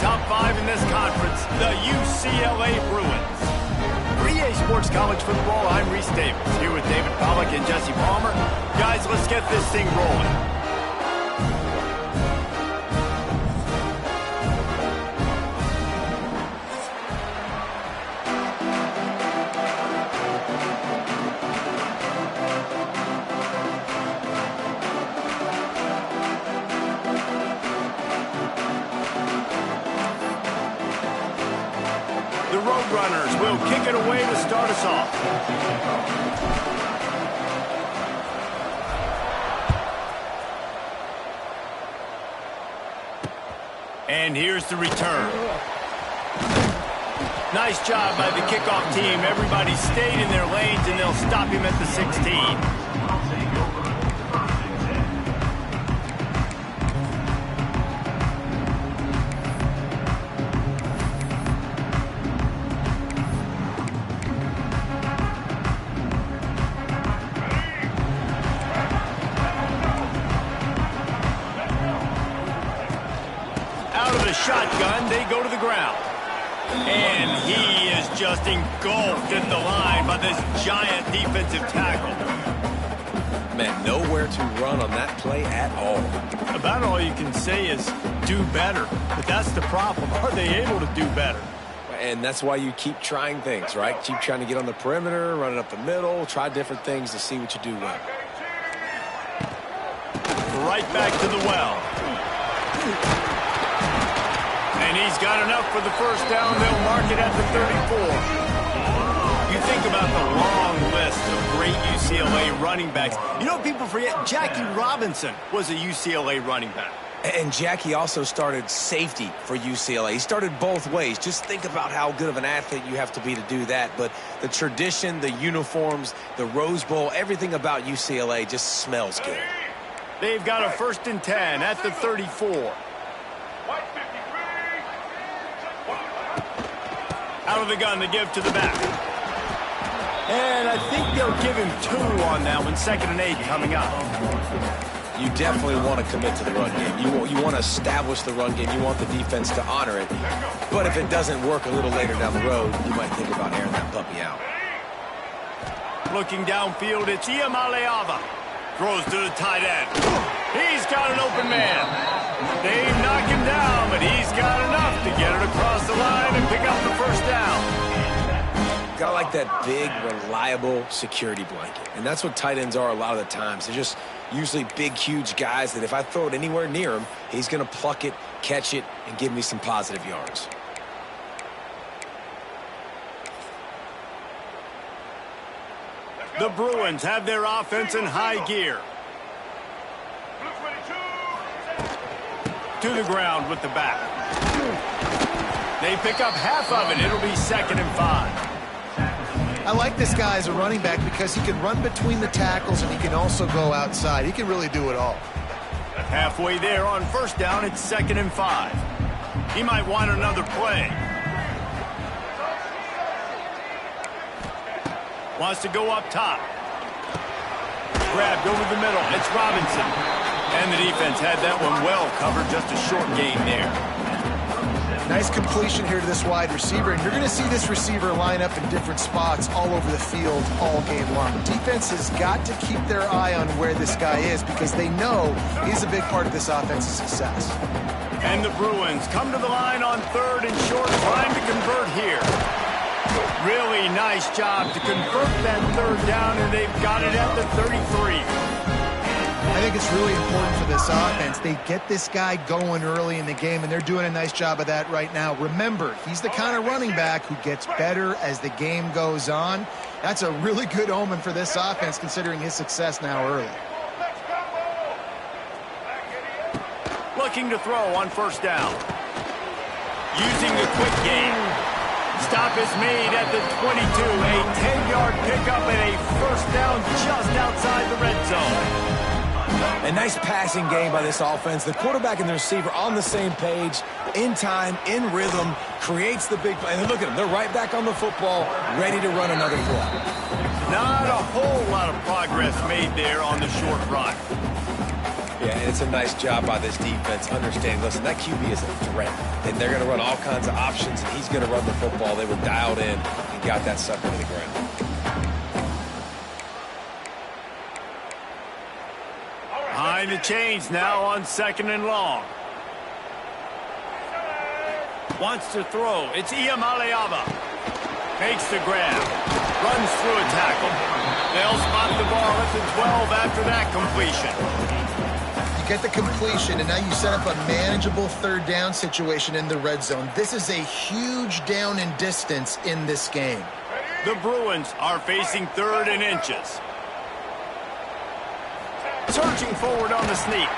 top 5 in this conference, the UCLA Bruins. For EA Sports College Football, I'm Reese Davis, here with David Pollack and Jesse Palmer. Guys, let's get this thing rolling. The Roadrunners will kick it away to start us off. And here's the return. Nice job by the kickoff team. Everybody stayed in their lanes, and they'll stop him at the 16. Shotgun, they go to the ground. And he is just engulfed at the line by this giant defensive tackle. Man, nowhere to run on that play at all. About all you can say is do better. But that's the problem. Are they able to do better? And that's why you keep trying things, right? Keep trying to get on the perimeter, run it up the middle, try different things to see what you do well. Right back to the well. And he's got enough for the first down. They'll mark it at the 34. You think about the long list of great UCLA running backs. You know, people forget Jackie Robinson was a UCLA running back. And Jackie also started safety for UCLA. He started both ways. Just think about how good of an athlete you have to be to do that. But the tradition, the uniforms, the Rose Bowl, everything about UCLA just smells good. They've got a 1st and 10 at the 34. Out of the gun to give to the back. And I think they'll give him 2 on that one. 2nd and 8 coming up. You definitely want to commit to the run game. You want to establish the run game. You want the defense to honor it. But if it doesn't work a little later down the road, you might think about airing that puppy out. Looking downfield, it's Iamaleava. Throws to the tight end. He's got an open man. They knock him down, but he's got enough to get it across the line and pick up the first down. Got like that big, reliable security blanket. And that's what tight ends are a lot of the times. They're just usually big, huge guys that if I throw it anywhere near him, he's going to pluck it, catch it, and give me some positive yards. The Bruins have their offense in high gear. To the ground with the back. They pick up half of it. It'll be 2nd and 5. I like this guy as a running back because he can run between the tackles and he can also go outside. He can really do it all. Halfway there on 1st down, it's 2nd and 5. He might want another play. Wants to go up top. Grabbed over the middle. It's Robinson. And the defense had that one well covered. Just a short gain there. Nice completion here to this wide receiver. And you're going to see this receiver line up in different spots all over the field all game long. Defense has got to keep their eye on where this guy is because they know he's a big part of this offense's success. And the Bruins come to the line on 3rd and short. Trying to convert here. Really nice job to convert that 3rd down, and they've got it at the 33. I think it's really important for this offense. They get this guy going early in the game, and they're doing a nice job of that right now. Remember, he's the kind of running back who gets better as the game goes on. That's a really good omen for this offense, considering his success now early. Looking to throw on 1st down. Using the quick game. Stop is made at the 22. A 10-yard pickup and a 1st down just outside the red zone. A nice passing game by this offense. The quarterback and the receiver on the same page, in time, in rhythm, creates the big play. And look at them. They're right back on the football, ready to run another play. Not a whole lot of progress made there on the short run. Yeah, and it's a nice job by this defense understanding, listen, that QB is a threat, and they're going to run all kinds of options, and he's going to run the football. They were dialed in and got that sucker to the ground. Behind the chains now on 2nd and long. Wants to throw. It's Iamaleava. Makes the grab. Runs through a tackle. They'll spot the ball at the 12 after that completion. You get the completion, and now you set up a manageable 3rd down situation in the red zone. This is a huge down in distance in this game. The Bruins are facing 3rd and inches. Surging forward on the sneak.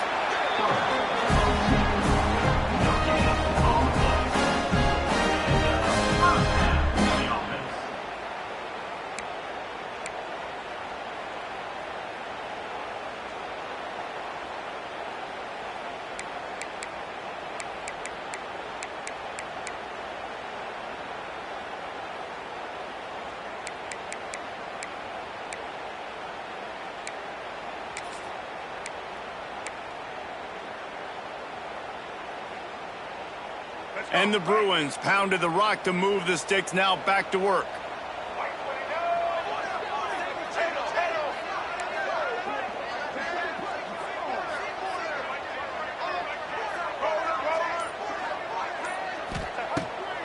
And the Bruins pounded the rock to move the sticks, now back to work.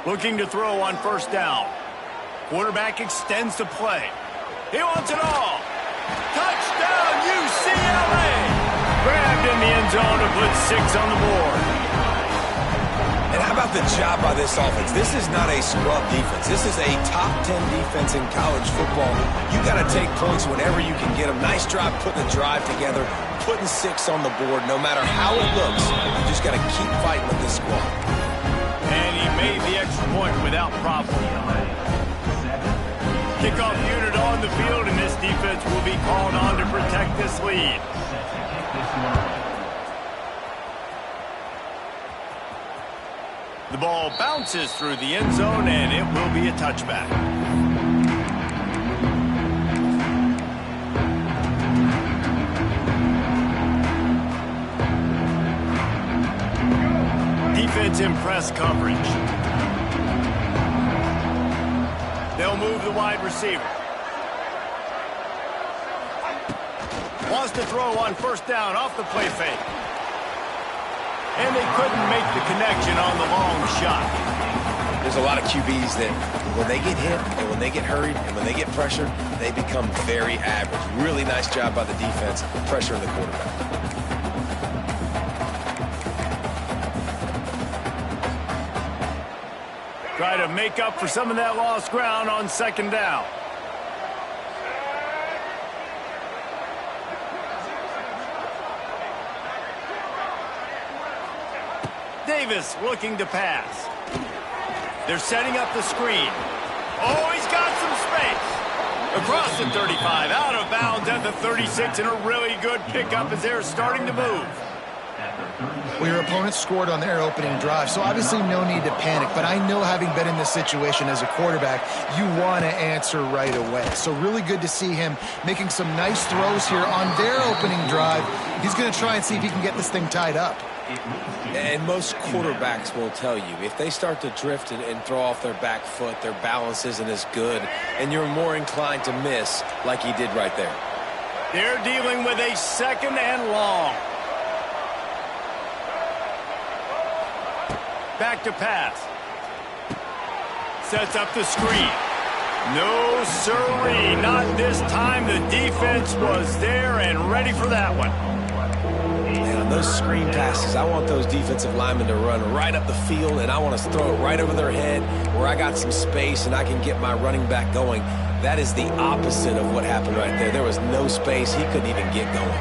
Looking to throw on 1st down. Quarterback extends the play. He wants it all. Touchdown, UCLA! Grabbed in the end zone to put 6 on the board. And how about the job by this offense? This is not a scrub defense. This is a top 10 defense in college football. You got to take points whenever you can get them. Nice job putting the drive together, putting 6 on the board. No matter how it looks, you just got to keep fighting with this squad. And he made the extra point without problem. Kickoff unit on the field, and this defense will be called on to protect this lead. The ball bounces through the end zone, and it will be a touchback. Defense in press coverage. They'll move the wide receiver. Wants to throw on 1st down off the play fake. And they couldn't make the connection on the long shot. There's a lot of QBs that when they get hit and when they get hurried and when they get pressured, they become very average. Really nice job by the defense pressuring the quarterback. Try to make up for some of that lost ground on 2nd down. Davis looking to pass. They're setting up the screen. Oh, he's got some space. Across the 35, out of bounds at the 36, and a really good pickup as they're starting to move. Well, your opponent scored on their opening drive, so obviously no need to panic. But I know, having been in this situation as a quarterback, you want to answer right away. So really good to see him making some nice throws here on their opening drive. He's going to try and see if he can get this thing tied up. And most quarterbacks will tell you, if they start to drift and throw off their back foot, their balance isn't as good, and you're more inclined to miss like he did right there. They're dealing with a 2nd and long. Back to pass. Sets up the screen. No sirree, not this time. The defense was there and ready for that one. And on those screen passes, I want those defensive linemen to run right up the field, and I want to throw it right over their head where I got some space and I can get my running back going. That is the opposite of what happened right there. There was no space. He couldn't even get going.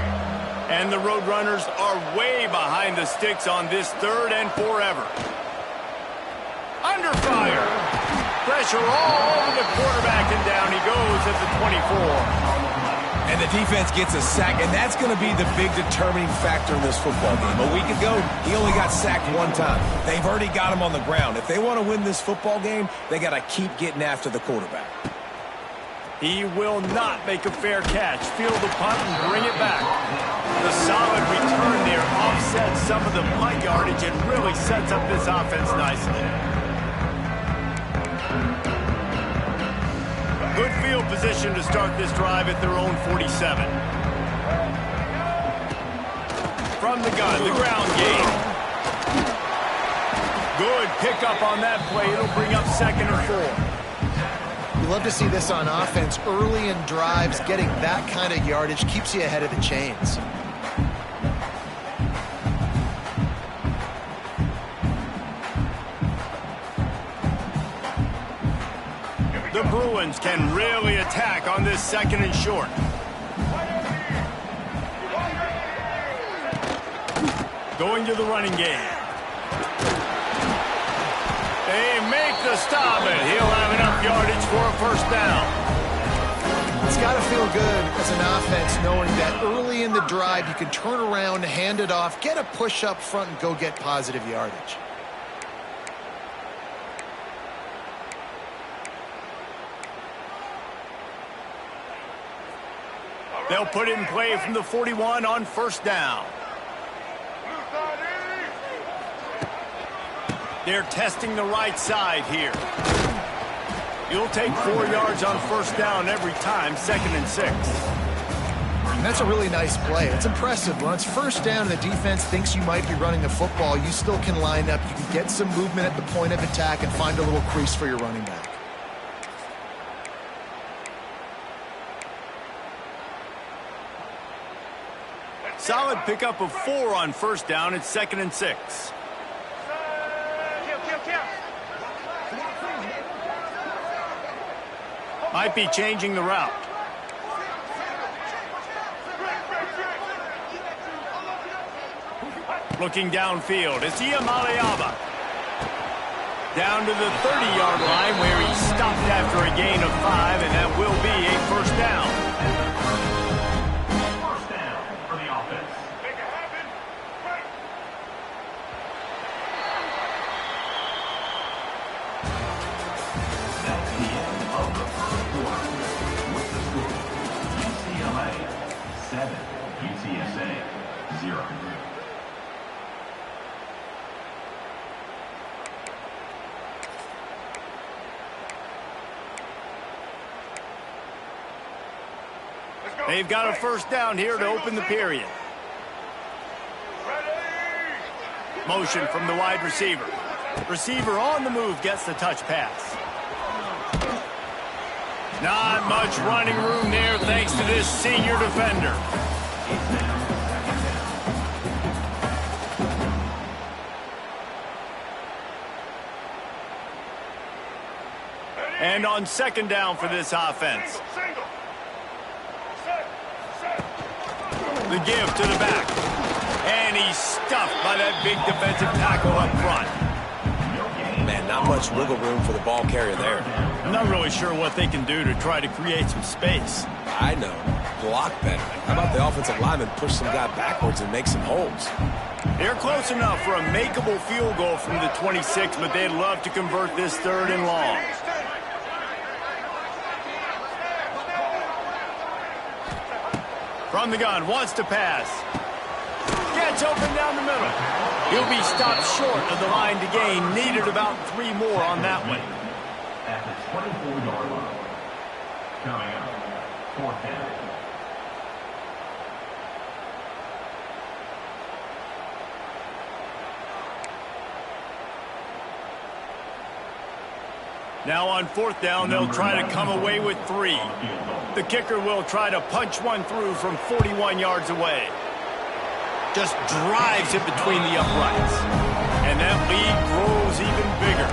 And the Roadrunners are way behind the sticks on this 3rd and forever. Under fire. Pressure all over the quarterback, and down he goes at the 24. And the defense gets a sack, and that's going to be the big determining factor in this football game. A week ago, he only got sacked 1 time. They've already got him on the ground. If they want to win this football game, they got to keep getting after the quarterback. He will not make a fair catch. Field the punt and bring it back. The solid return there offsets some of the punt yardage and really sets up this offense nicely. Good field position to start this drive at their own 47. From the gun, the ground game. Good pickup on that play. It'll bring up 2nd and 4. You love to see this on offense. Early in drives, getting that kind of yardage keeps you ahead of the chains. The Bruins can really attack on this 2nd and short. Going to the running game. They make the stop, and he'll have enough yardage for a 1st down. It's got to feel good as an offense knowing that early in the drive you can turn around, hand it off, get a push up front, and go get positive yardage. They'll put it in play from the 41 on 1st down. They're testing the right side here. You'll take 4 yards on 1st down every time, 2nd and 6. And that's a really nice play. It's impressive. When it's 1st down and the defense thinks you might be running the football, you still can line up. You can get some movement at the point of attack and find a little crease for your running back. Solid pickup of 4 on 1st down. It's 2nd and 6. Might be changing the route. Looking downfield. It's Iamaleava. Down to the 30-yard line where he stopped after a gain of 5, and that will be a 1st down. UCLA 7, UTSA 0. They've got a 1st down here to open the period. Motion from the wide receiver. Receiver on the move gets the touch pass. Not much running room there thanks to this senior defender. And on 2nd down for this offense. The give to the back. And he's stuffed by that big defensive tackle up front. Man, not much wiggle room for the ball carrier there. I'm not really sure what they can do to try to create some space. I know. Block better. How about the offensive lineman push some guy backwards and make some holes? They're close enough for a makeable field goal from the 26, but they'd love to convert this 3rd and long. From the gun, wants to pass. Gets open down the middle. He'll be stopped short of the line to gain. Needed about 3 more on that one. At the 24-yard line. Coming up, 4th down. Now on 4th down, they'll try to come away with 3. The kicker will try to punch one through from 41 yards away. Just drives it between the uprights. And that lead grows even bigger.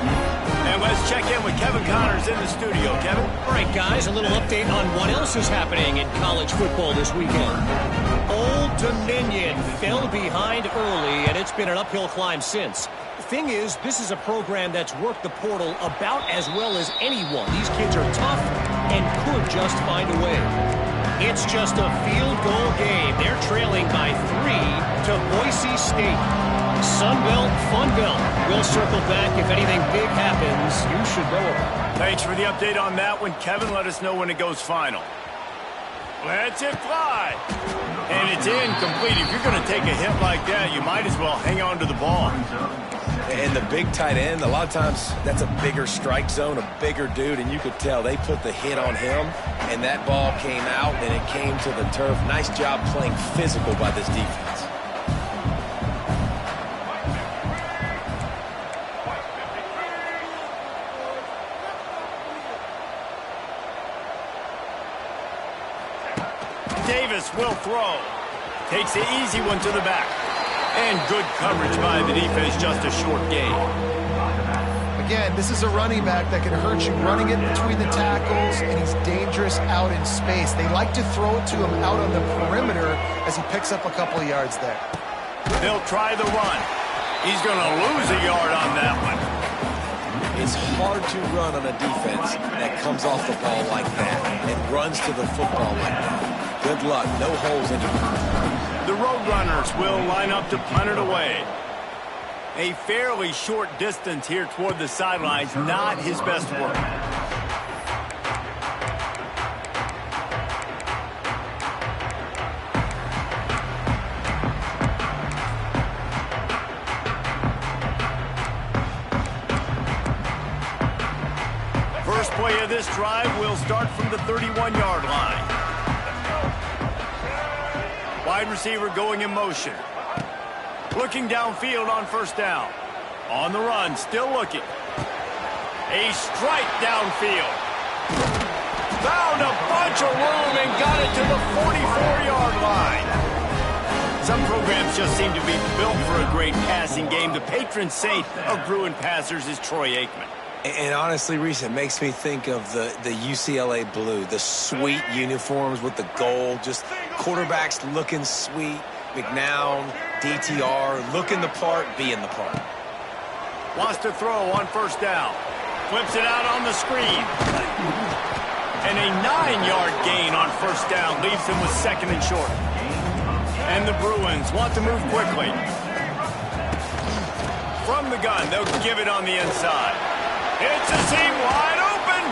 And let's check in with Kevin Connors in the studio. Kevin? All right, guys, a little update on what else is happening in college football this weekend. Old Dominion fell behind early, and it's been an uphill climb since. The thing is, this is a program that's worked the portal about as well as anyone. These kids are tough and could just find a way. It's just a field goal game. They're trailing by 3 to Boise State. Sunbelt, Funbelt. We'll circle back if anything big happens. You should know about it. Thanks for the update on that one, Kevin. Let us know when it goes final. Lets it fly. And it's incomplete. If you're going to take a hit like that, you might as well hang on to the ball. And the big tight end, a lot of times that's a bigger strike zone, a bigger dude, and you could tell they put the hit on him, and that ball came out, and it came to the turf. Nice job playing physical by this defense. Davis will throw. Takes the easy one to the back. And good coverage by the defense, just a short gain. Again, this is a running back that can hurt you running it between the tackles, and he's dangerous out in space. They like to throw it to him out on the perimeter as he picks up a couple of yards there. They'll try the run. He's going to lose a yard on that one. It's hard to run on a defense that comes off the ball like that and runs to the football like that. Good luck. No holes in it. The Roadrunners will line up to punt it away. A fairly short distance here toward the sidelines, not his best work. First play of this drive will start from the 31-yard line. Wide receiver going in motion. Looking downfield on first down. On the run, still looking. A strike downfield. Found a bunch of room and got it to the 44-yard line. Some programs just seem to be built for a great passing game. The patron saint of Bruin passers is Troy Aikman. And honestly, Reese, it makes me think of the UCLA blue, the sweet uniforms with the gold, just quarterbacks looking sweet, McNown, DTR, looking the part, being the part. Wants to throw on first down. Flips it out on the screen. And a 9-yard gain on first down leaves him with second and short. And the Bruins want to move quickly. From the gun, they'll give it on the inside. It's a seam wide open.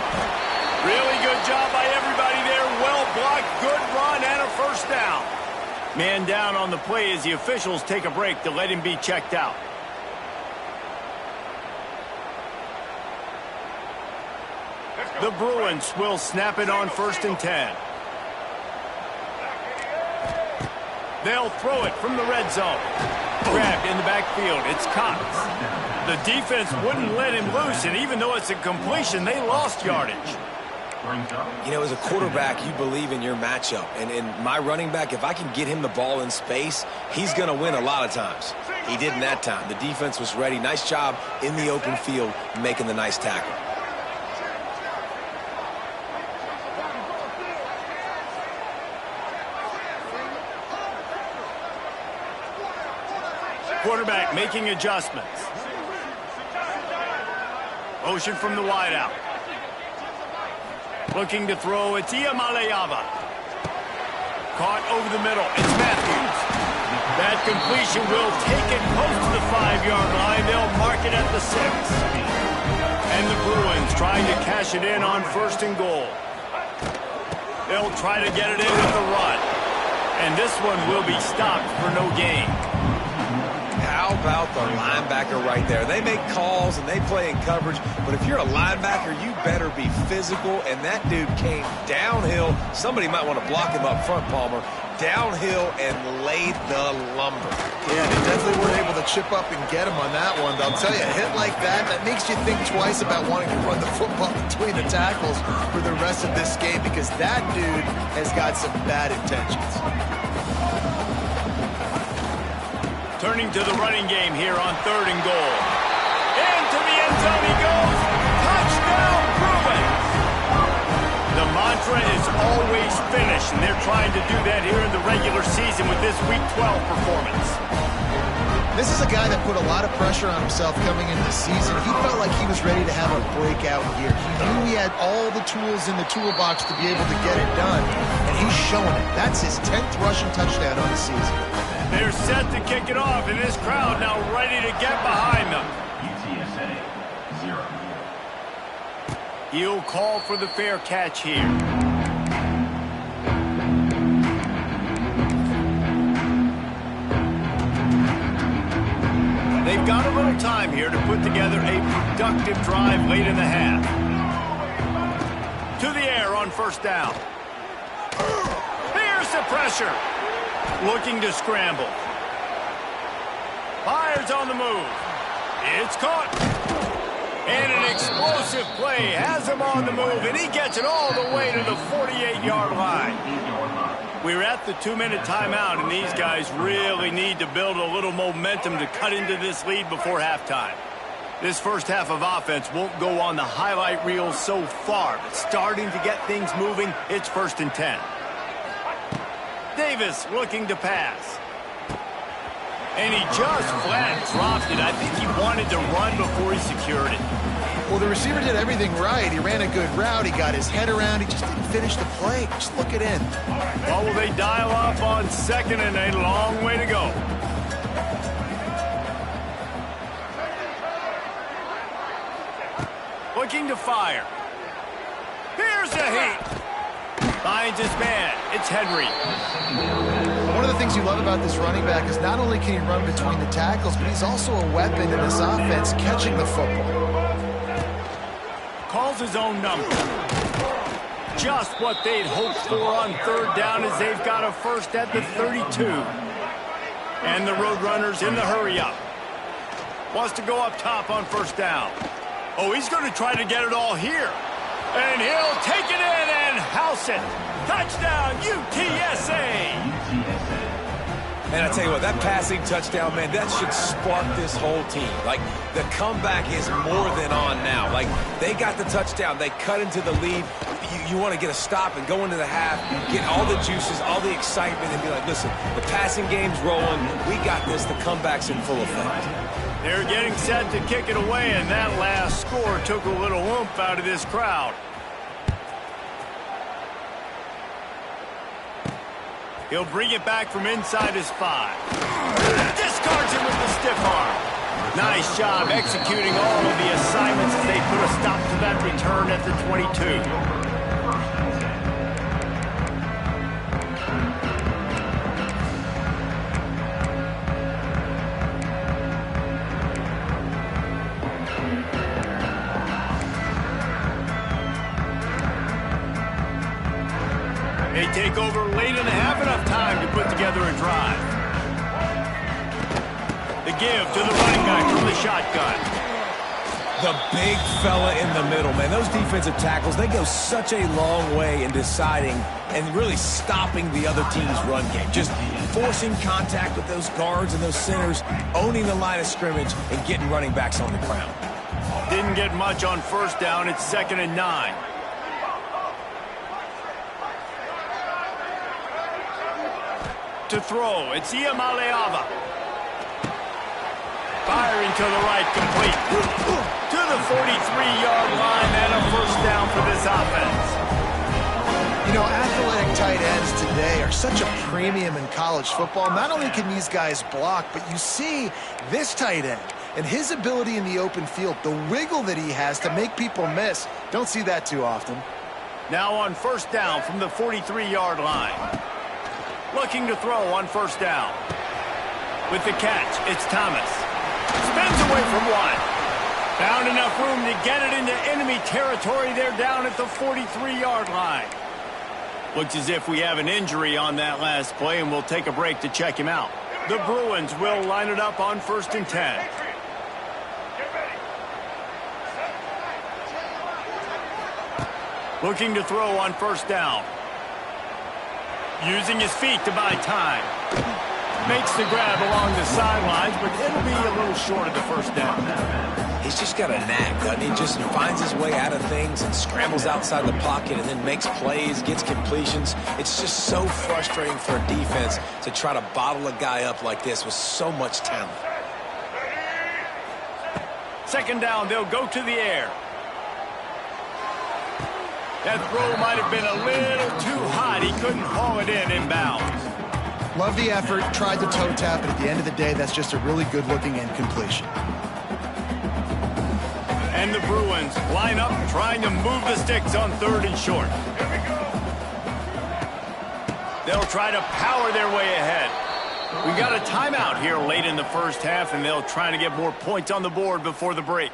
Really good job by everybody there. Well blocked, good run, and a first down. Man down on the play as the officials take a break to let him be checked out. The Bruins will snap it on 1st and 10. They'll throw it from the red zone. Grabbed in the backfield. It's Cox. The defense wouldn't let him loose, and even though it's a completion, they lost yardage. You know, as a quarterback, you believe in your matchup. And my running back, if I can get him the ball in space, he's going to win a lot of times. He didn't that time. The defense was ready. Nice job in the open field making the nice tackle. Quarterback making adjustments. Motion from the wideout. Looking to throw, it's Iamaleava. Caught over the middle, it's Matthews. That completion will take it close to the 5-yard line. They'll mark it at the 6. And the Bruins trying to cash it in on 1st and goal. They'll try to get it in with the run. And this one will be stopped for no gain. How about the linebacker right there? They make calls and they play in coverage, but if you're a linebacker, you better be physical, and that dude came downhill. Somebody might want to block him up front, Palmer. Downhill and laid the lumber. Yeah, they definitely weren't able to chip up and get him on that one. I'll tell you, a hit like that makes you think twice about wanting to run the football between the tackles for the rest of this game, because that dude has got some bad intentions. Turning to the running game here on 3rd and goal. Into the end zone he goes. Touchdown, Bruins! The mantra is always finish, and they're trying to do that here in the regular season with this Week 12 performance. This is a guy that put a lot of pressure on himself coming into the season. He felt like he was ready to have a breakout year. He knew he had all the tools in the toolbox to be able to get it done, and he's showing it. That's his 10th rushing touchdown on the season. They're set to kick it off, and this crowd now ready to get behind them. UTSA, 0. He'll call for the fair catch here. they've got a little time here to put together a productive drive late in the half. To the air on first down. Here's the pressure. Looking to scramble. Fires on the move. It's caught. And an explosive play has him on the move, and he gets it all the way to the 48-yard line. We're at the 2-minute timeout, and these guys really need to build a little momentum to cut into this lead before halftime. This first half of offense won't go on the highlight reel so far, but starting to get things moving, it's 1st and 10. Davis looking to pass. And he just flat dropped it. I think he wanted to run before he secured it. Well, the receiver did everything right. He ran a good route. He got his head around. He just didn't finish the play. Just look it in. Well, will they dial up on 2nd and a long way to go? Looking to fire. Here's the heat. Finds his man. It's Henry. One of the things you love about this running back is not only can he run between the tackles, but he's also a weapon in this offense catching the football. Calls his own number. Just what they'd hoped for on 3rd down as they've got a first at the 32. And the Roadrunners in the hurry-up. Wants to go up top on 1st down. Oh, he's going to try to get it all here. And he'll take it in and house it. Touchdown, UTSA. And I tell you what, that passing touchdown, man, that should spark this whole team. Like, the comeback is more than on now. Like, they got the touchdown. They cut into the lead. You want to get a stop and go into the half, get all the juices, all the excitement, and be like, listen, the passing game's rolling. We got this. The comeback's in full effect. They're getting set to kick it away, and that last score took a little oomph out of this crowd. He'll bring it back from inside his 5. Discards it with the stiff arm. Nice job executing all of the assignments as they put a stop to that return at the 22. They take over late in the half, enough time to put together a drive. The give to the running back from the shotgun. The big fella in the middle, man. Those defensive tackles, they go such a long way in deciding and really stopping the other team's run game. Just forcing contact with those guards and those centers, owning the line of scrimmage, and getting running backs on the ground. Didn't get much on 1st down. It's 2nd and 9. To throw, it's Iamaleava. Firing to the right, complete. To the 43-yard line, and a 1st down for this offense. You know, athletic tight ends today are such a premium in college football. Not only can these guys block, but you see this tight end and his ability in the open field, the wiggle that he has to make people miss. Don't see that too often. Now on 1st down from the 43-yard line. Looking to throw on 1st down. With the catch, it's Thomas. Spins away from 1. Found enough room to get it into enemy territory. They're down at the 43-yard line. Looks as if we have an injury on that last play, and we'll take a break to check him out. The Bruins will line it up on 1st and 10. Looking to throw on 1st down. Using his feet to buy time. Makes the grab along the sidelines, but it'll be a little short of the 1st down. He's just got a knack, doesn't he? Just finds his way out of things and scrambles outside the pocket and then makes plays, gets completions. It's just so frustrating for a defense to try to bottle a guy up like this with so much talent. 2nd down, they'll go to the air. That throw might have been a little too hot. He couldn't haul it in inbounds. Love the effort, tried the toe tap, but at the end of the day, that's just a really good-looking incompletion. And the Bruins line up trying to move the sticks on 3rd and short. They'll try to power their way ahead. We got a timeout here late in the first half, and they'll try to get more points on the board before the break.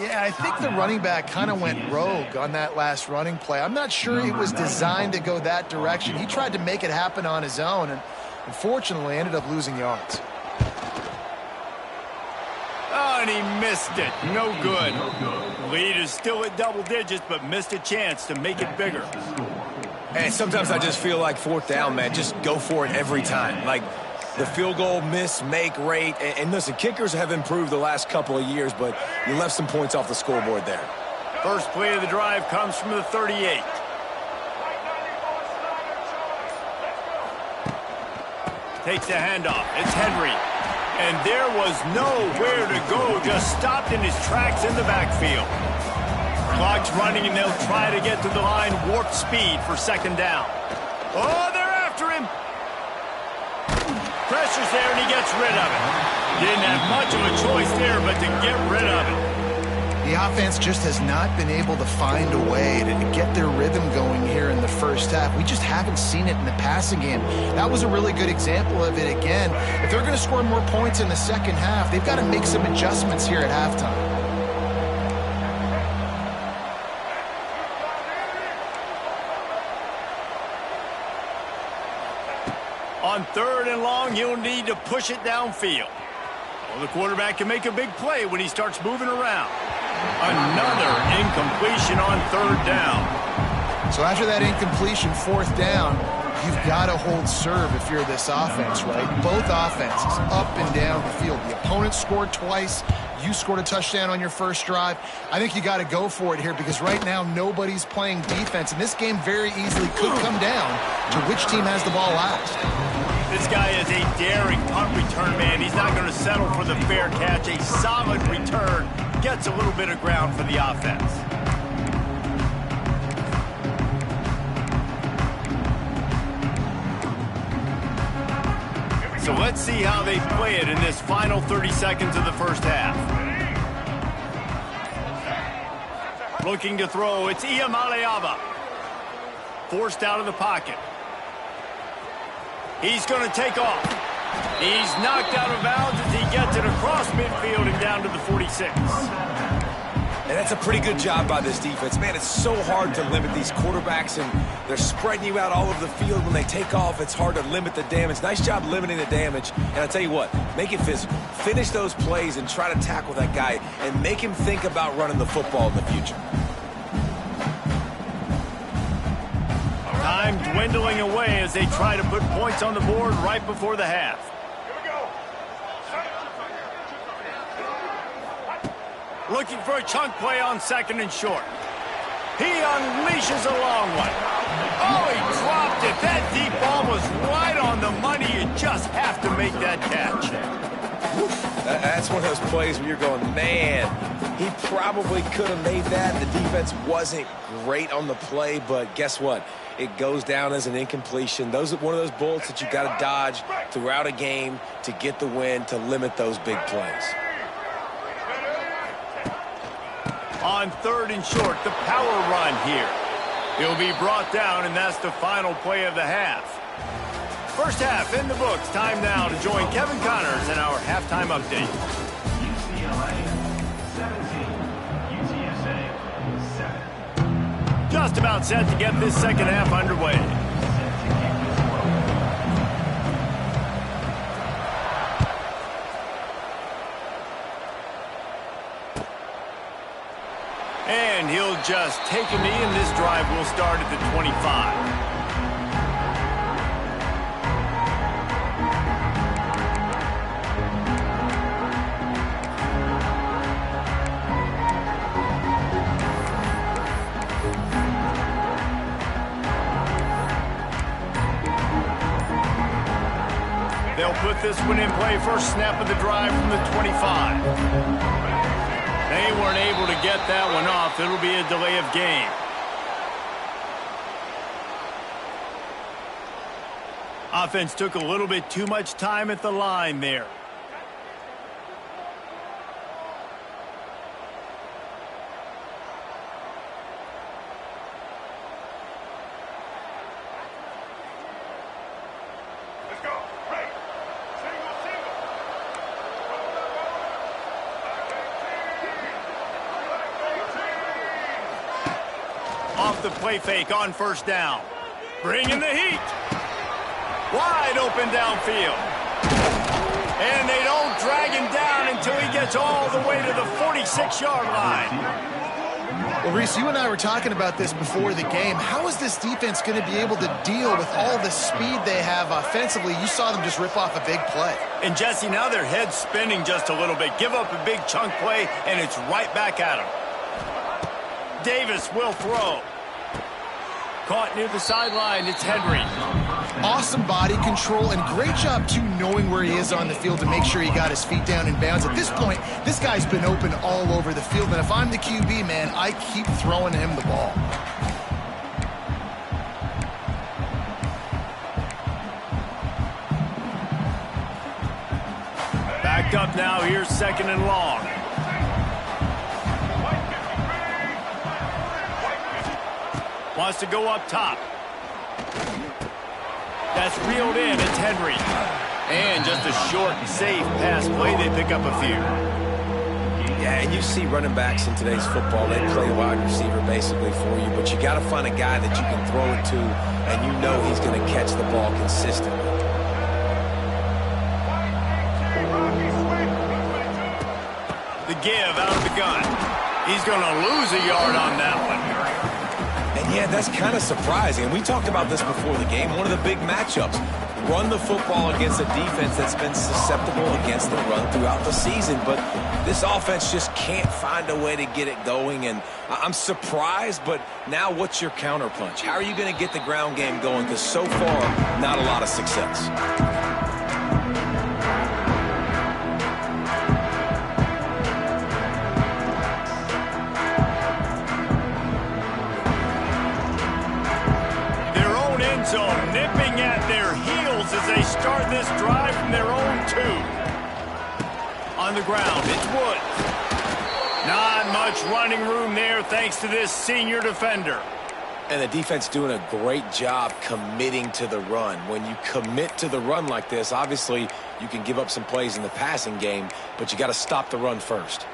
Yeah, I think the running back kind of went rogue on that last running play. I'm not sure it was designed to go that direction. He tried to make it happen on his own, and unfortunately ended up losing yards. Oh, and he missed it. No good. Lead is still at double digits, but missed a chance to make it bigger. And sometimes I just feel like fourth down, man, just go for it every time. Like the field goal miss-make rate. And listen, kickers have improved the last couple of years, but you left some points off the scoreboard there. First play of the drive comes from the 38. Takes a handoff. It's Henry. And there was nowhere to go, just stopped in his tracks in the backfield. Clock's running, and they'll try to get to the line, warp speed for second down. Oh, they're after him. Pressure's there, and he gets rid of it. Didn't have much of a choice there, but to get rid of it. The offense just has not been able to find a way to get their rhythm going here in the first half. We just haven't seen it in the passing game. That was a really good example of it again. If they're going to score more points in the second half, they've got to make some adjustments here at halftime. On third and long, you'll need to push it downfield. Well, the quarterback can make a big play when he starts moving around. Another incompletion on third down. So after that incompletion, fourth down, you've got to hold serve if you're this offense, right? Both offenses up and down the field. The opponent scored twice. You scored a touchdown on your first drive. I think you got to go for it here because right now nobody's playing defense, and this game very easily could come down to which team has the ball last. This guy is a daring punt return man. He's not going to settle for the fair catch. A solid return gets a little bit of ground for the offense. So let's see how they play it in this final 30 seconds of the first half. Looking to throw, it's Iamaleava. Forced out of the pocket. He's going to take off. He's knocked out of bounds as he gets it across midfield and down to the 46. And that's a pretty good job by this defense. Man, it's so hard to limit these quarterbacks, and they're spreading you out all over the field. When they take off, it's hard to limit the damage. Nice job limiting the damage. And I'll tell you what, make it physical. Finish those plays and try to tackle that guy and make him think about running the football in the future. Time dwindling away as they try to put points on the board right before the half. Looking for a chunk play on second and short. He unleashes a long one. Oh, he dropped it. That deep ball was right on the money. You just have to make that catch. That's one of those plays where you're going, man, he probably could have made that. The defense wasn't great on the play, but guess what? It goes down as an incompletion. Those are one of those bullets that you got to dodge throughout a game to get the win, to limit those big plays. On third and short, the power run here. He'll be brought down, and that's the final play of the half. First half in the books. Time now to join Kevin Connors in our halftime update. UCLA 17, UTSA 7. Just about set to get this second half underway. And he'll just take a knee, and this drive will start at the 25. They'll put this one in play. First snap of the drive from the 25. They weren't able to get that one off. It'll be a delay of game. Offense took a little bit too much time at the line there. off the play fake on first down. Bringing the heat. Wide open downfield. And they don't drag him down until he gets all the way to the 46-yard line. Well, Reese, you and I were talking about this before the game. How is this defense going to be able to deal with all the speed they have offensively? You saw them just rip off a big play. And, Jesse, now their head's spinning just a little bit. Give up a big chunk play, and it's right back at them. Davis will throw. Caught near the sideline. It's Henry. Awesome body control and great job, too, knowing where he is on the field to make sure he got his feet down in bounds. At this point, this guy's been open all over the field, and if I'm the QB, man, I keep throwing him the ball. Backed up now. Here's second and long. Wants to go up top. That's reeled in. It's Henry. And just a short and safe pass play. They pick up a few. Yeah, and you see running backs in today's football, they play wide receiver basically for you, but you got to find a guy that you can throw it to, and you know he's going to catch the ball consistently. The give out of the gun. He's going to lose a yard on that one. And yeah, that's kind of surprising. And we talked about this before the game. One of the big matchups. Run the football against a defense that's been susceptible against the run throughout the season. But this offense just can't find a way to get it going. And I'm surprised, but now what's your counterpunch? How are you going to get the ground game going? Because so far, not a lot of success. Zone nipping at their heels as they start this drive from their own 2. On the ground, it's Woods. Not much running room there thanks to this senior defender. And the defense doing a great job committing to the run. When you commit to the run like this, obviously you can give up some plays in the passing game, but you got to stop the run first.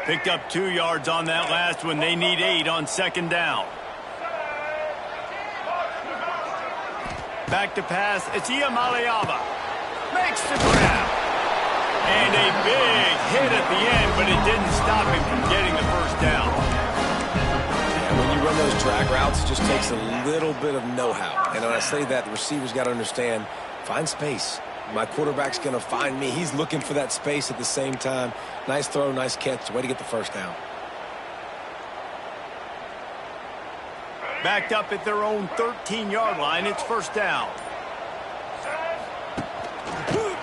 Picked up 2 yards on that last one. They need 8 on second down. Back to pass. It's Iamaleava. Makes the grab. And a big hit at the end, but it didn't stop him from getting the first down. And when you run those drag routes, it just takes a little bit of know-how. And when I say that, the receiver's got to understand, find space. My quarterback's going to find me. He's looking for that space at the same time. Nice throw, nice catch. Way to get the first down. Backed up at their own 13-yard line. It's first down.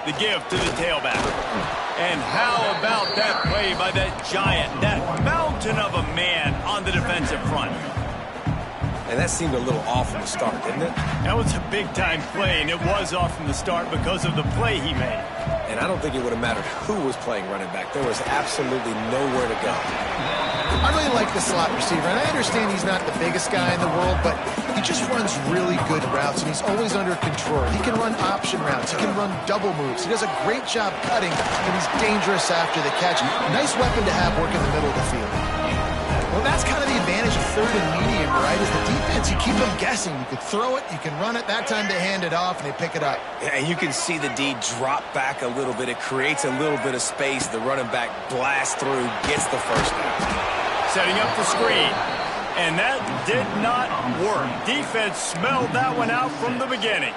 The give to the tailback. And how about that play by that giant, that mountain of a man on the defensive front? And that seemed a little off from the start, didn't it? That was a big-time play, and it was off from the start because of the play he made. And I don't think it would have mattered who was playing running back. There was absolutely nowhere to go. I really like the slot receiver, and I understand he's not the biggest guy in the world, but he just runs really good routes, and he's always under control. He can run option routes. He can run double moves. He does a great job cutting, and he's dangerous after the catch. Nice weapon to have working the middle of the field. Well, that's kind of the advantage of third and medium, right? Is the defense, you keep them guessing. You can throw it, you can run it. That time they hand it off, and they pick it up. Yeah, and you can see the D drop back a little bit. It creates a little bit of space. The running back blasts through, gets the first down. Setting up the screen. And that did not work. Defense smelled that one out from the beginning.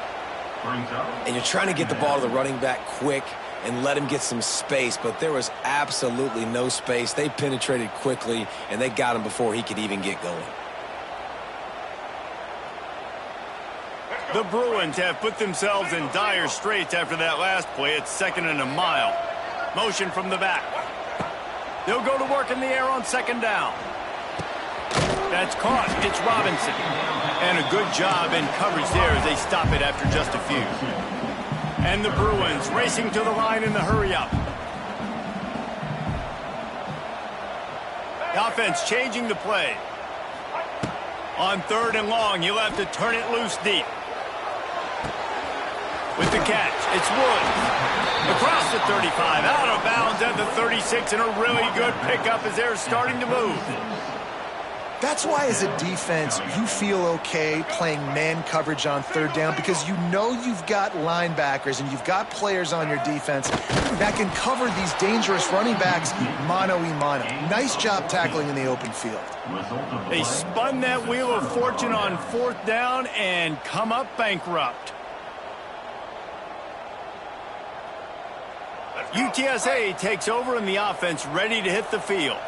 And you're trying to get the ball to the running back quick and let him get some space, but there was absolutely no space. They penetrated quickly, and they got him before he could even get going. The Bruins have put themselves in dire straits after that last play. It's second and a mile. Motion from the back. They'll go to work in the air on second down. That's caught. It's Robinson. And a good job in coverage there as they stop it after just a few. And the Bruins racing to the line in the hurry-up. The offense changing the play. On third and long, you'll have to turn it loose deep. With the catch, it's Woods. Across the 35, out of bounds at the 36, and a really good pickup as they're starting to move. That's why, as a defense, you feel okay playing man coverage on third down, because you know you've got linebackers and you've got players on your defense that can cover these dangerous running backs mano-a-mano. Nice job tackling in the open field. They spun that wheel of fortune on fourth down and come up bankrupt. UTSA takes over in the offense, ready to hit the field.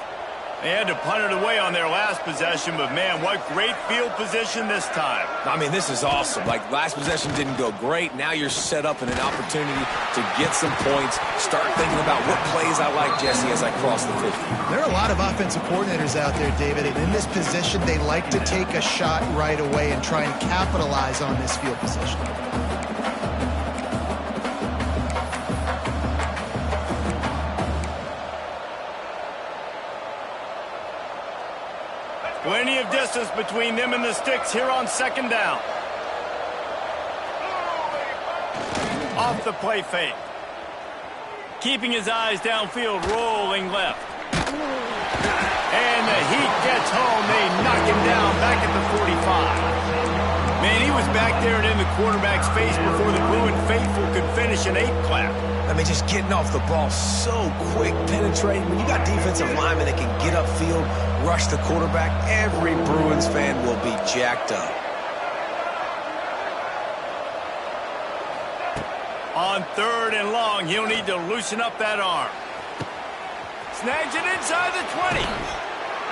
They had to punt it away on their last possession, but man, what great field position this time. I mean, this is awesome. Like, last possession didn't go great. Now you're set up in an opportunity to get some points. Start thinking about what plays I like, Jesse, as I cross the 50. There are a lot of offensive coordinators out there, David, and in this position, they like to take a shot right away and try and capitalize on this field position. Plenty of distance between them and the sticks here on second down. Off the play fake. Keeping his eyes downfield, rolling left. And the heat gets home. They knock him down back at the 45. Man, he was back there and in the quarterback's face before the Blue and Faithful could finish an 8-clap. I mean, just getting off the ball so quick, penetrating. When you got defensive linemen that can get upfield, rush the quarterback, every Bruins fan will be jacked up. On third and long, he'll need to loosen up that arm. Snags it inside the 20.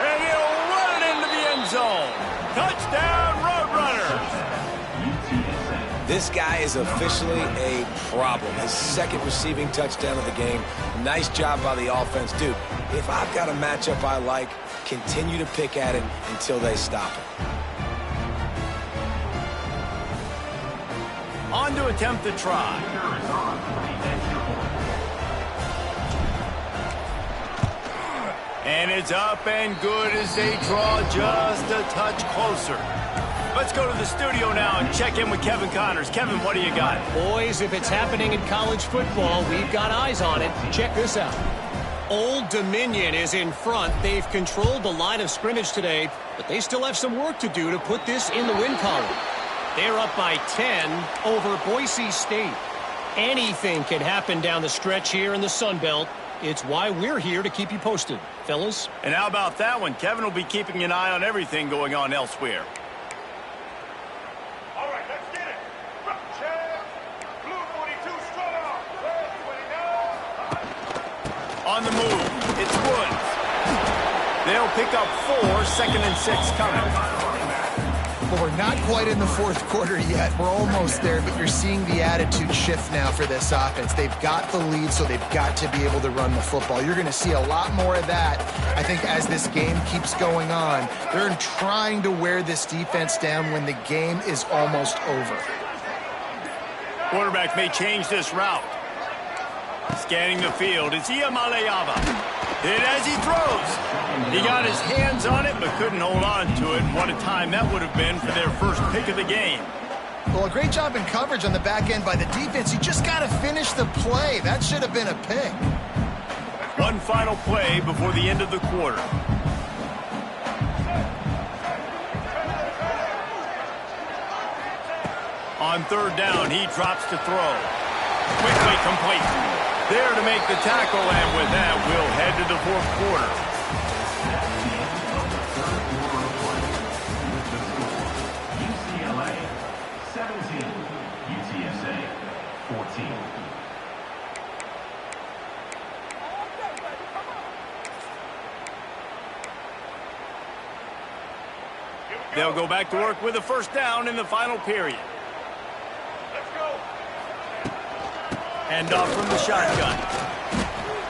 And he'll run it into the end zone. Touchdown, Roadrunners. This guy is officially a problem. His second receiving touchdown of the game. Nice job by the offense. Dude, if I've got a matchup I like, continue to pick at it until they stop it. On to attempt the try. And it's up and good as they draw just a touch closer. Let's go to the studio now and check in with Kevin Connors. Kevin, what do you got? Boys, if it's happening in college football, we've got eyes on it. Check this out. Old Dominion is in front. They've controlled the line of scrimmage today, but they still have some work to do to put this in the win column. They're up by 10 over Boise State. Anything can happen down the stretch here in the Sun Belt. It's why we're here to keep you posted, fellas. And how about that one? Kevin will be keeping an eye on everything going on elsewhere. All right, let's get it. Check. Blue 42 strong. On the move, it's Woods. They'll pick up 4, 2nd and 6 coming. Well, we're not quite in the fourth quarter yet. We're almost there, but you're seeing the attitude shift now for this offense. They've got the lead, so they've got to be able to run the football. You're going to see a lot more of that, I think, as this game keeps going on. They're trying to wear this defense down when the game is almost over. Quarterback may change this route. Scanning the field, it's Iamaleava. Hit as he throws. He got his hands on it, but couldn't hold on to it. What a time that would have been for their first pick of the game. Well, a great job in coverage on the back end by the defense. You just got to finish the play. That should have been a pick. One final play before the end of the quarter. On third down, he drops to throw. Quickly complete. There to make the tackle, and with that, we'll head to the fourth quarter. UCLA 17, UTSA 14. They'll go back to work with a first down in the final period. Hand off from the shotgun.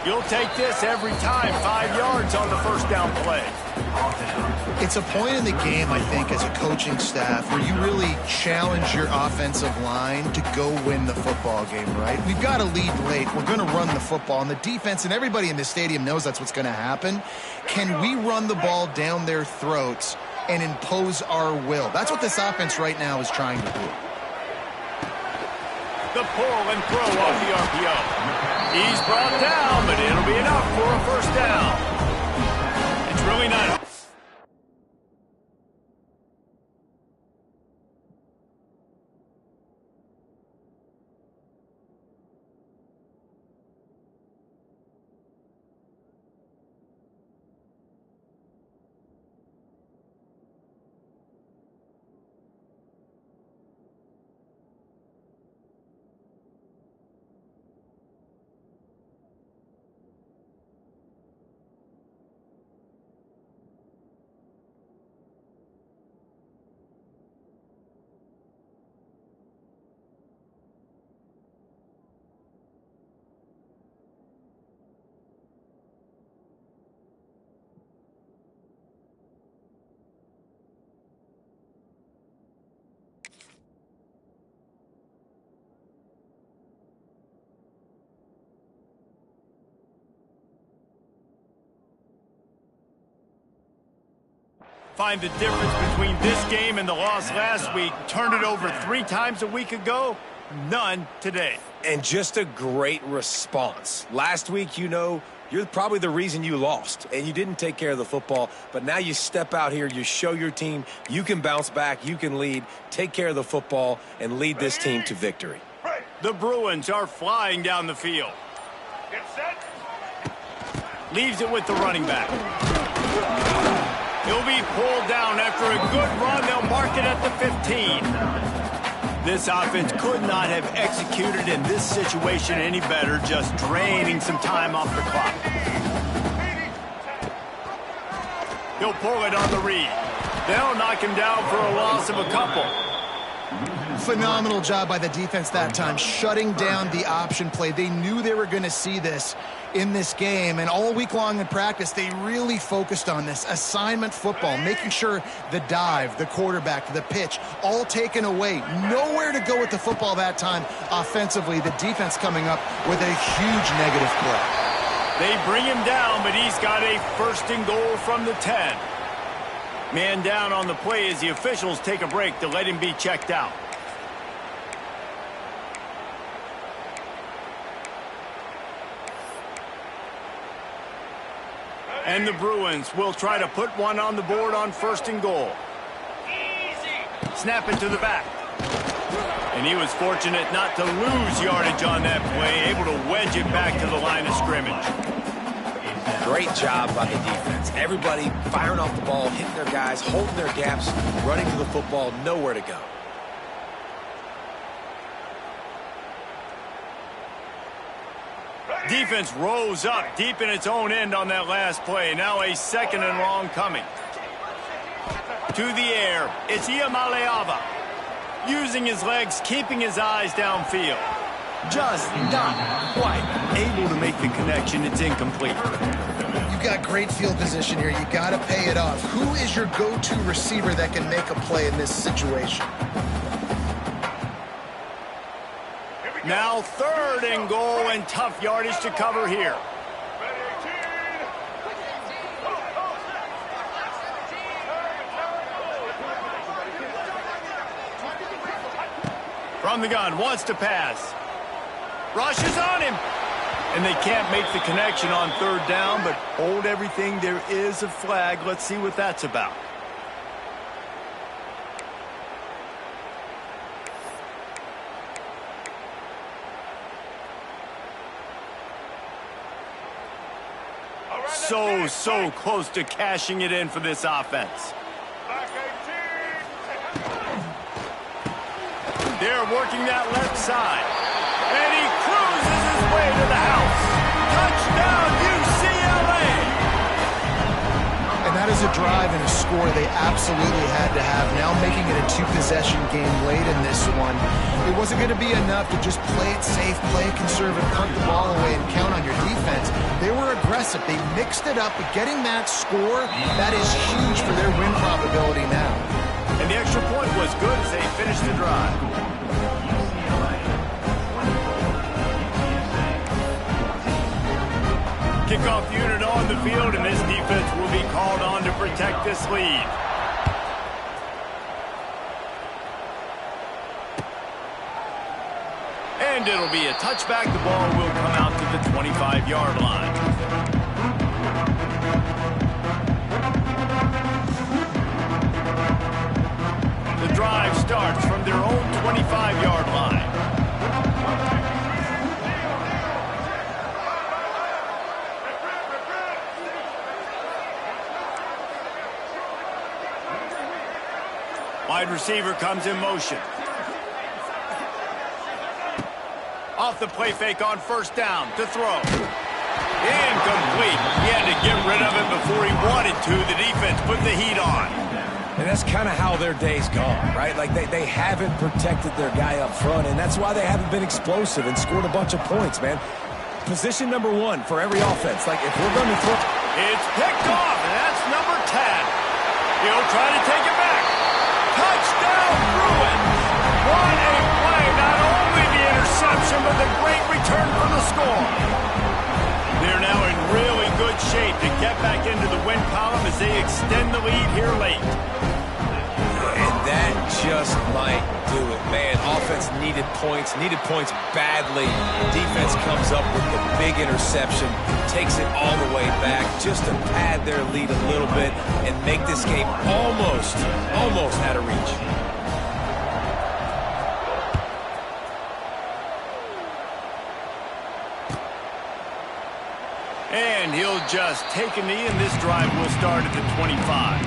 You'll take this every time. 5 yards on the first down play. It's a point in the game, I think, as a coaching staff where you really challenge your offensive line to go win the football game, right? We've got to lead late. We're going to run the football. And the defense and everybody in the stadium knows that's what's going to happen. Can we run the ball down their throats and impose our will? That's what this offense right now is trying to do. The pull and throw off the RPO. He's brought down, but it'll be enough for a first down. It's really not. Find the difference between this game and the loss last week. Turned it over 3 times a week ago. None today. And just a great response. Last week, you know, you're probably the reason you lost, and you didn't take care of the football. But now you step out here, you show your team you can bounce back, you can lead, take care of the football, and lead this team to victory. The Bruins are flying down the field. Get set. Leaves it with the running back. He'll be pulled down after a good run. They'll mark it at the 15. This offense could not have executed in this situation any better, just draining some time off the clock. He'll pull it on the read. They'll knock him down for a loss of a couple. Phenomenal job by the defense that time, shutting down the option play. They knew they were going to see this in this game, and all week long in practice, they really focused on this assignment football, making sure the dive, the quarterback, the pitch, all taken away. Nowhere to go with the football that time offensively. The defense coming up with a huge negative play. They bring him down, but he's got a first and goal from the 10. Man down on the play as the officials take a break to let him be checked out. And the Bruins will try to put one on the board on first and goal. Snap it to the back. And he was fortunate not to lose yardage on that play, able to wedge it back to the line of scrimmage. Great job by the defense. Everybody firing off the ball, hitting their guys, holding their gaps, running to the football, nowhere to go. Defense rose up deep in its own end on that last play. Now a second and long coming. To the air, it's Iamaleava. Using his legs, keeping his eyes downfield. Just not quite able to make the connection. It's incomplete. You got great field position here. You got to pay it off. Who is your go-to receiver that can make a play in this situation? Now third and goal, and tough yardage to cover here. From the gun, wants to pass. Rushes on him. And they can't make the connection on third down, but hold everything. There is a flag. Let's see what that's about. So close to cashing it in for this offense. They're working that left side. And he cruises his way to the house. Touchdown, UCLA! And that is a drive and a score they absolutely had to have. Now making it a 2-possession game late in this one. It wasn't going to be enough to just play it safe, play it conservative, punt the ball away, and count on your defense. They were aggressive. They mixed it up, but getting that score, that is huge for their win probability now. And the extra point was good as they finished the drive. Kickoff unit on the field, and this defense will be called on to protect this lead. And it'll be a touchback. The ball will come out to the 25-yard line. The drive starts from their own 25-yard line. Wide receiver comes in motion. Off the play fake on first down to throw. Incomplete. He had to get rid of it before he wanted to. The defense put the heat on. And that's kind of how their day's gone, right? Like they haven't protected their guy up front, and that's why they haven't been explosive and scored a bunch of points, man. Position number one for every offense. Like, if we're going to throw... It's picked off, and that's number 10. He'll try to take it back. Touchdown, Bruins. What a play. Not only the interception, but the great return for the score. They're now in really good shape to get back into the win column as they extend the lead here late. And that just might do it, man. Offense needed points badly. Defense comes up with the big interception, takes it all the way back just to pad their lead a little bit and make this game almost out of reach. And he'll just take a knee, and this drive will start at the 25.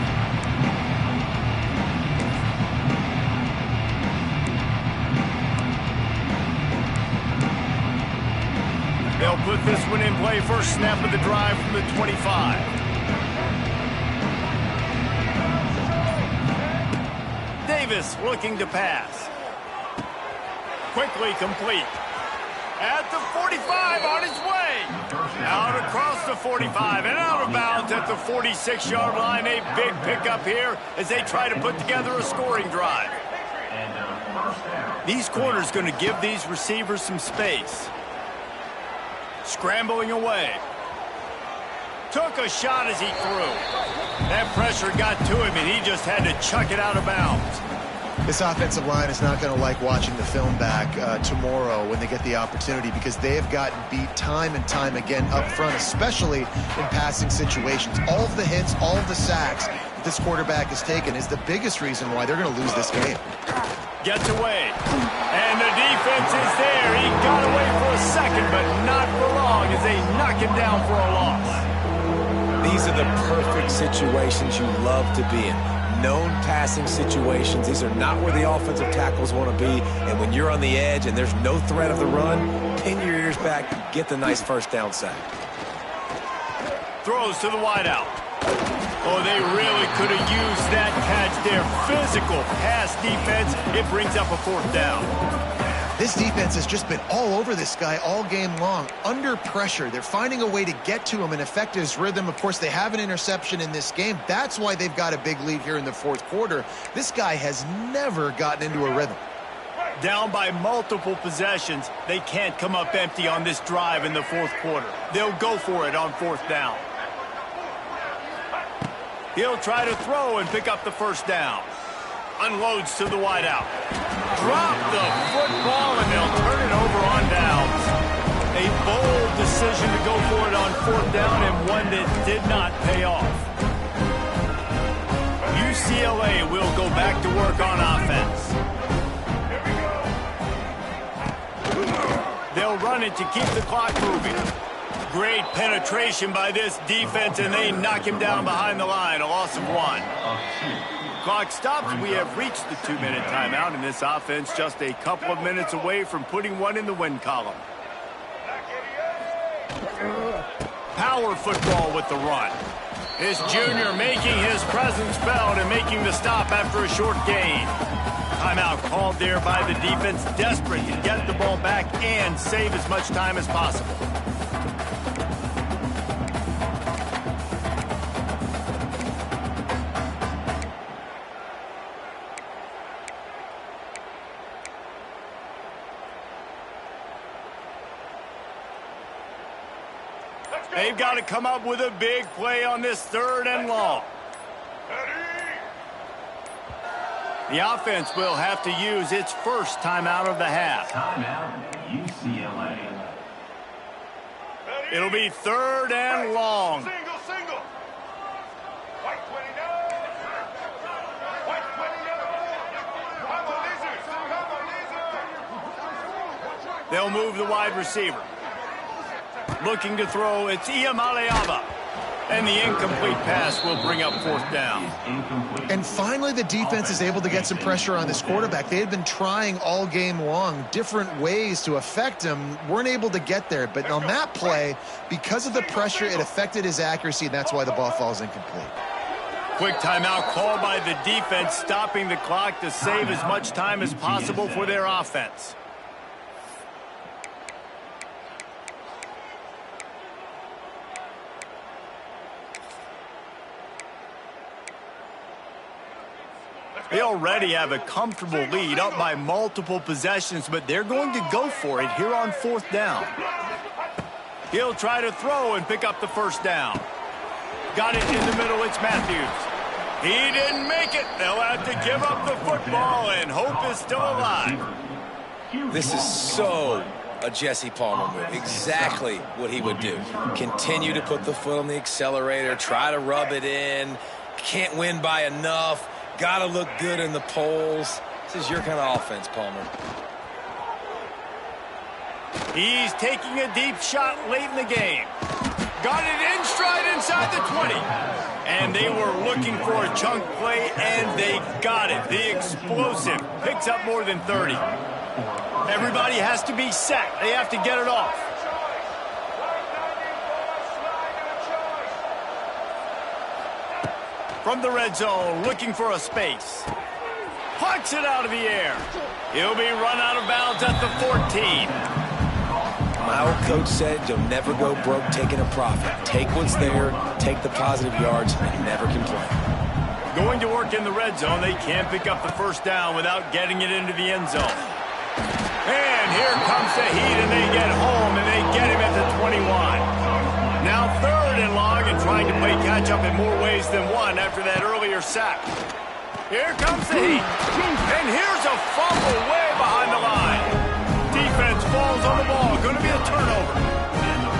They'll put this one in play. First snap of the drive from the 25. Davis looking to pass. Quickly complete. At the 45, on his way. Out across the 45 and out of bounds at the 46-yard line. A big pickup here as they try to put together a scoring drive. These corners going to give these receivers some space. Scrambling away. Took a shot as he threw. That pressure got to him, and he just had to chuck it out of bounds. This offensive line is not going to like watching the film back tomorrow when they get the opportunity, because they have gotten beat time and time again up front, especially in passing situations. All of the hits, all of the sacks that this quarterback has taken is the biggest reason why they're going to lose this game. Gets away. And the defense is there. He got away for a second, but not for long as they knock him down for a loss. These are the perfect situations you love to be in. Known passing situations. These are not where the offensive tackles want to be. And when you're on the edge and there's no threat of the run, pin your ears back, get the nice first down sack. Throws to the wideout. Oh, they really could have used that catch there. Physical pass defense. It brings up a fourth down. This defense has just been all over this guy all game long. Under pressure, they're finding a way to get to him and affect his rhythm. Of course, they have an interception in this game. That's why they've got a big lead here in the fourth quarter. This guy has never gotten into a rhythm. Down by multiple possessions, they can't come up empty on this drive in the fourth quarter. They'll go for it on fourth down. He'll try to throw and pick up the first down. Unloads to the wideout. Drop the football, and they'll turn it over on downs. A bold decision to go for it on fourth down, and one that did not pay off. UCLA will go back to work on offense. They'll run it to keep the clock moving. Great penetration by this defense, and they knock him down behind the line. A loss of 1. Clock stops. We have reached the 2-minute timeout, and this offense just a couple of minutes away from putting one in the win column. Power football with the run. This junior making his presence felt and making the stop after a short gain. Timeout called there by the defense, desperate to get the ball back and save as much time as possible. They've got to come up with a big play on this 3rd and long. The offense will have to use its first timeout of the half. Timeout, UCLA. It'll be 3rd and long. Single, single. White 29. White 29. They'll move the wide receiver. Looking to throw, it's Iamaleava. And the incomplete pass will bring up 4th down. And finally, the defense is able to get some pressure on this quarterback. They had been trying all game long different ways to affect him. Weren't able to get there. But on that play, because of the pressure, it affected his accuracy, and that's why the ball falls incomplete. Quick timeout called by the defense, stopping the clock to save as much time as possible for their offense. They already have a comfortable lead, up by multiple possessions, but they're going to go for it here on 4th down. He'll try to throw and pick up the 1st down. Got it in the middle, it's Matthews. He didn't make it. They'll have to give up the football, and hope is still alive. This is so a Jesse Palmer move. Exactly what he would do. Continue to put the foot on the accelerator, try to rub it in. Can't win by enough. Got to look good in the polls. This is your kind of offense, Palmer. He's taking a deep shot late in the game. Got it in stride inside the 20. And they were looking for a chunk play, and they got it. The explosive picks up more than 30. Everybody has to be set. They have to get it off. From the red zone, looking for a space. Pucks it out of the air. He'll be run out of bounds at the 14. My old coach said you'll never go broke taking a profit. Take what's there, take the positive yards, and never complain. Going to work in the red zone, they can't pick up the 1st down without getting it into the end zone. And here comes the heat, and they get home, and they get him at the 21. Now 3rd and long, and trying to play catch-up in more ways than one after that earlier sack. Here comes the heat. And here's a fumble way behind the line. Defense falls on the ball. Going to be a turnover.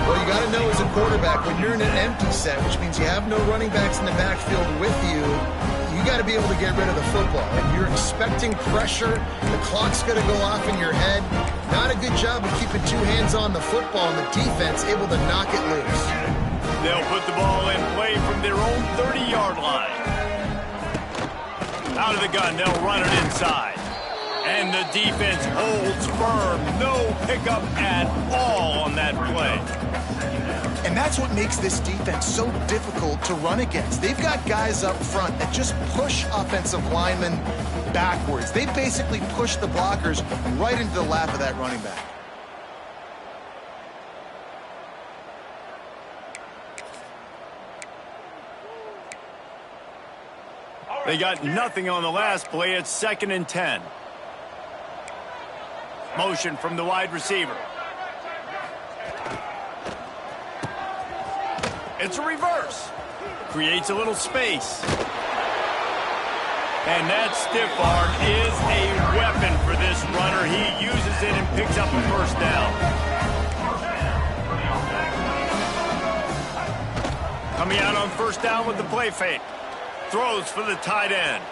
Well, you got to know as a quarterback, when you're in an empty set, which means you have no running backs in the backfield with you, you got to be able to get rid of the football. And you're expecting pressure. The clock's going to go off in your head. Not a good job of keeping 2 hands on the football, and the defense able to knock it loose. They'll put the ball in play from their own 30-yard line. Out of the gun, they'll run it inside. And the defense holds firm. No pickup at all on that play. And that's what makes this defense so difficult to run against. They've got guys up front that just push offensive linemen backwards. They basically push the blockers right into the lap of that running back. They got nothing on the last play. It's 2nd and 10. Motion from the wide receiver. It's a reverse. Creates a little space. And that stiff arm is a weapon for this runner. He uses it and picks up a 1st down. Coming out on 1st down with the play fake. Throws for the tight end.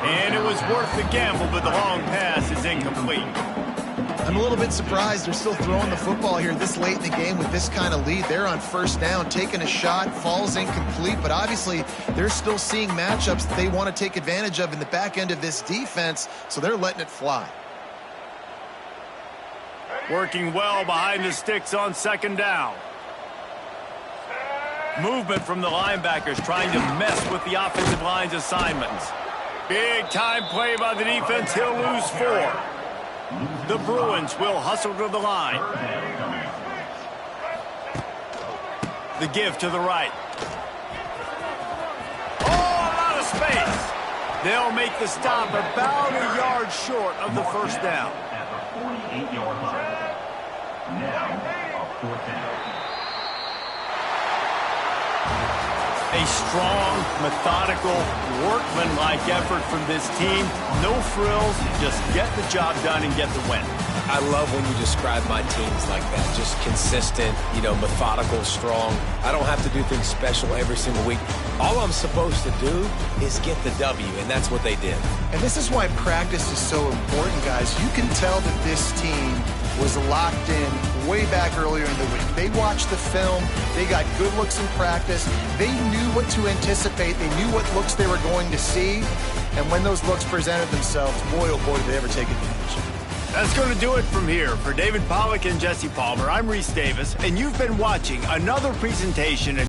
And it was worth the gamble, but the long pass is incomplete. I'm a little bit surprised they're still throwing the football here this late in the game with this kind of lead. They're on 1st down, taking a shot, falls incomplete, but obviously they're still seeing matchups that they want to take advantage of in the back end of this defense, so they're letting it fly. Working well behind the sticks on 2nd down. Movement from the linebackers trying to mess with the offensive line's assignments. Big time play by the defense. He'll lose 4. The Bruins will hustle to the line. The give to the right. Oh, a lot of space. They'll make the stop about a yard short of the 1st down. At the 48-yard line. Now, a 4th down. A strong, methodical, workman-like effort from this team. No frills, just get the job done and get the win. I love when you describe my teams like that. Just consistent, methodical, strong. I don't have to do things special every single week. All I'm supposed to do is get the W, and that's what they did. And this is why practice is so important, guys. You can tell that this team was locked in way back earlier in the week. They watched the film. They got good looks in practice. They knew what to anticipate. They knew what looks they were going to see. And when those looks presented themselves, boy, oh boy, did they ever take advantage. That's going to do it from here. For David Pollack and Jesse Palmer, I'm Reese Davis, and you've been watching another presentation